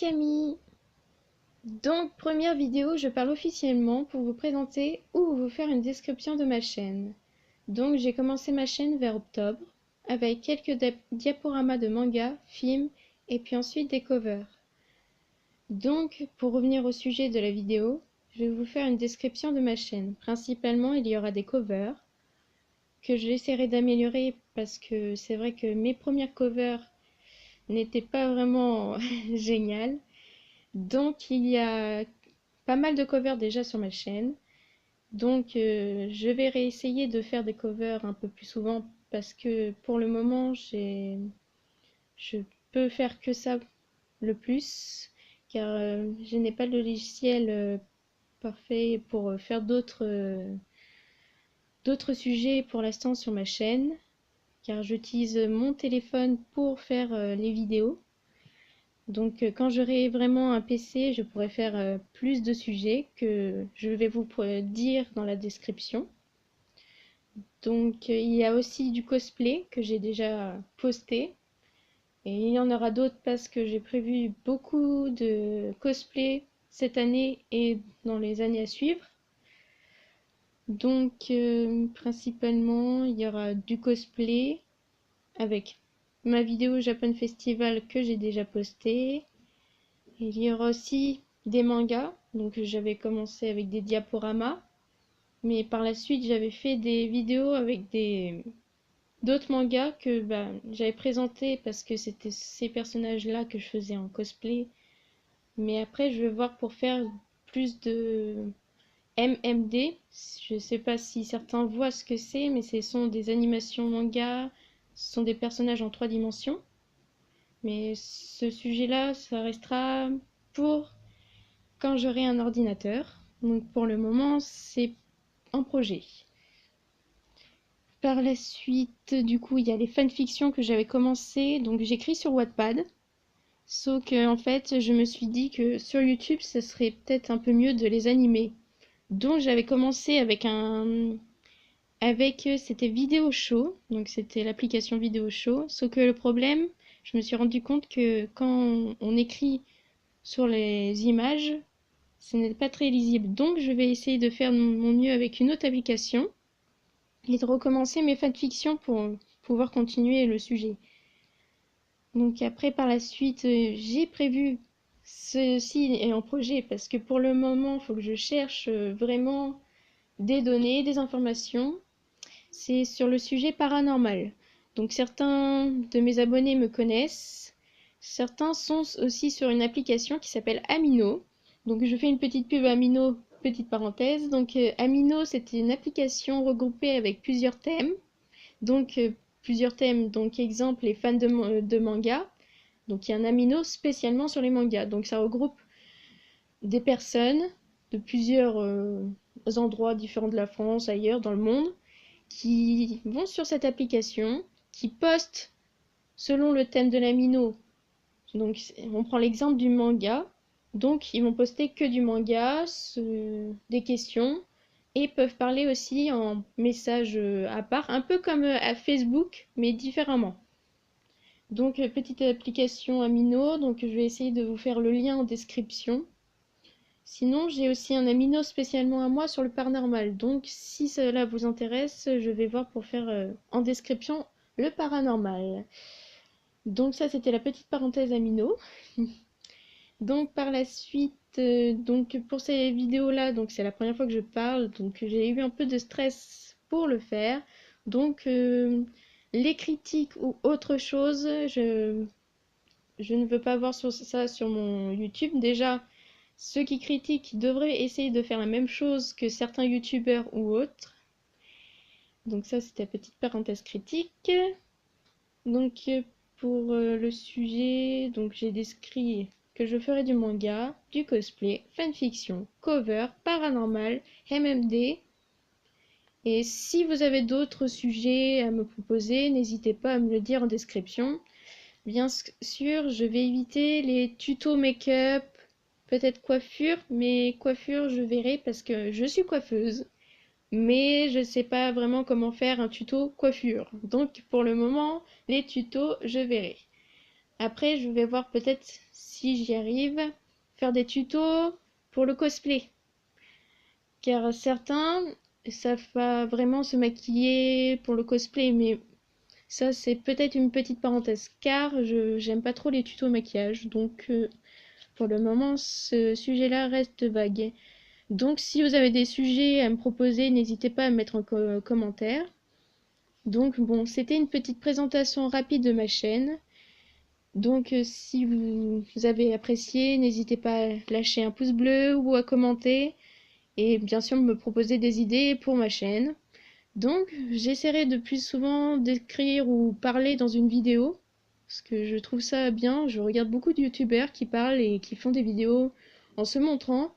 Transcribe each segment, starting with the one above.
Camille. Donc première vidéo, je parle officiellement pour vous présenter ou vous faire une description de ma chaîne. Donc j'ai commencé ma chaîne vers octobre avec quelques diaporamas de manga, films et puis ensuite des covers. Donc pour revenir au sujet de la vidéo, je vais vous faire une description de ma chaîne. Principalement il y aura des covers que j'essaierai d'améliorer parce que c'est vrai que mes premières covers n'étaient pas vraiment géniales. Donc il y a pas mal de covers déjà sur ma chaîne. Donc je vais réessayer de faire des covers un peu plus souvent parce que pour le moment je peux faire que ça le plus car je n'ai pas de logiciel parfait pour faire d'autres sujets pour l'instant sur ma chaîne car j'utilise mon téléphone pour faire les vidéos. Donc quand j'aurai vraiment un PC, je pourrai faire plus de sujets que je vais vous dire dans la description. Donc il y a aussi du cosplay que j'ai déjà posté. Et il y en aura d'autres parce que j'ai prévu beaucoup de cosplay cette année et dans les années à suivre. Donc principalement il y aura du cosplay avec ma vidéo Japan Festival que j'ai déjà postée. Il y aura aussi des mangas, donc j'avais commencé avec des diaporamas, mais par la suite j'avais fait des vidéos avec d'autres mangas que j'avais présenté parce que c'était ces personnages-là que je faisais en cosplay. Mais après je vais voir pour faire plus de MMD. Je sais pas si certains voient ce que c'est, mais ce sont des animations manga, ce sont des personnages en 3 dimensions. Mais ce sujet-là, ça restera pour quand j'aurai un ordinateur. Donc pour le moment, c'est en projet. Par la suite, du coup, il y a les fanfictions que j'avais commencé. Donc j'écris sur Wattpad. Sauf que en fait, je me suis dit que sur YouTube, ce serait peut-être un peu mieux de les animer. Donc j'avais commencé c'était Vidéo Show. Donc c'était l'application Vidéo Show. Sauf que le problème, je me suis rendu compte que quand on écrit sur les images, ce n'est pas très lisible. Donc je vais essayer de faire mon mieux avec une autre application et de recommencer mes fanfictions pour pouvoir continuer le sujet. Donc après par la suite, j'ai prévu ceci est en projet parce que pour le moment, il faut que je cherche vraiment des données, des informations. C'est sur le sujet paranormal. Donc certains de mes abonnés me connaissent. Certains sont aussi sur une application qui s'appelle Amino. Donc je fais une petite pub Amino, petite parenthèse. Donc Amino, c'est une application regroupée avec plusieurs thèmes. Donc plusieurs thèmes, donc exemple les fans de manga. Donc il y a un Amino spécialement sur les mangas. Donc ça regroupe des personnes de plusieurs endroits différents de la France, ailleurs dans le monde, qui vont sur cette application, qui postent selon le thème de l'amino. Donc on prend l'exemple du manga. Donc ils vont poster que du manga, des questions, et peuvent parler aussi en message à part, un peu comme à Facebook, mais différemment. Donc petite application Amino, donc je vais essayer de vous faire le lien en description. Sinon, j'ai aussi un amino spécialement à moi sur le paranormal. Donc, si cela vous intéresse, je vais voir pour faire en description le paranormal. Donc, ça, c'était la petite parenthèse amino. Donc, par la suite, donc pour ces vidéos-là, donc c'est la première fois que je parle, donc j'ai eu un peu de stress pour le faire. Donc, les critiques ou autre chose, je ne veux pas voir ça sur mon YouTube. Déjà, ceux qui critiquent devraient essayer de faire la même chose que certains youtubeurs ou autres. Donc ça, c'était la petite parenthèse critique. Donc pour le sujet, donc j'ai décrit que je ferai du manga, du cosplay, fanfiction, cover, paranormal, MMD. Et si vous avez d'autres sujets à me proposer, n'hésitez pas à me le dire en description. Bien sûr, je vais éviter les tutos make-up, peut-être coiffure, mais coiffure je verrai parce que je suis coiffeuse. Mais je ne sais pas vraiment comment faire un tuto coiffure. Donc pour le moment, les tutos, je verrai. Après, je vais voir peut-être si j'y arrive, faire des tutos pour le cosplay. Car certains savent pas vraiment se maquiller pour le cosplay, mais ça c'est peut-être une petite parenthèse, car j'aime pas trop les tutos maquillage, donc pour le moment ce sujet-là reste vague. Donc si vous avez des sujets à me proposer, n'hésitez pas à me mettre en commentaire. Donc bon, c'était une petite présentation rapide de ma chaîne. Donc si vous avez apprécié, n'hésitez pas à lâcher un pouce bleu ou à commenter et bien sûr me proposer des idées pour ma chaîne. Donc j'essaierai de plus souvent d'écrire ou parler dans une vidéo parce que je trouve ça bien. Je regarde beaucoup de youtubeurs qui parlent et qui font des vidéos en se montrant.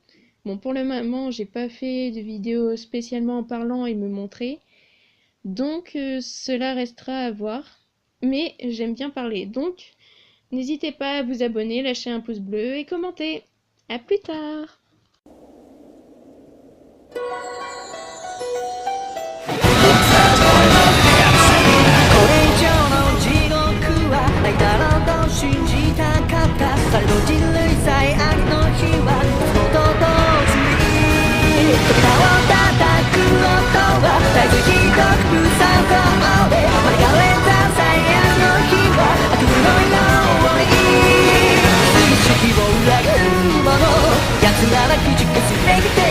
Bon, pour le moment, j'ai pas fait de vidéo spécialement en parlant et me montrer. Donc cela restera à voir. Mais j'aime bien parler. Donc n'hésitez pas à vous abonner, lâcher un pouce bleu et commenter. À plus tard!奴らがくじけすれて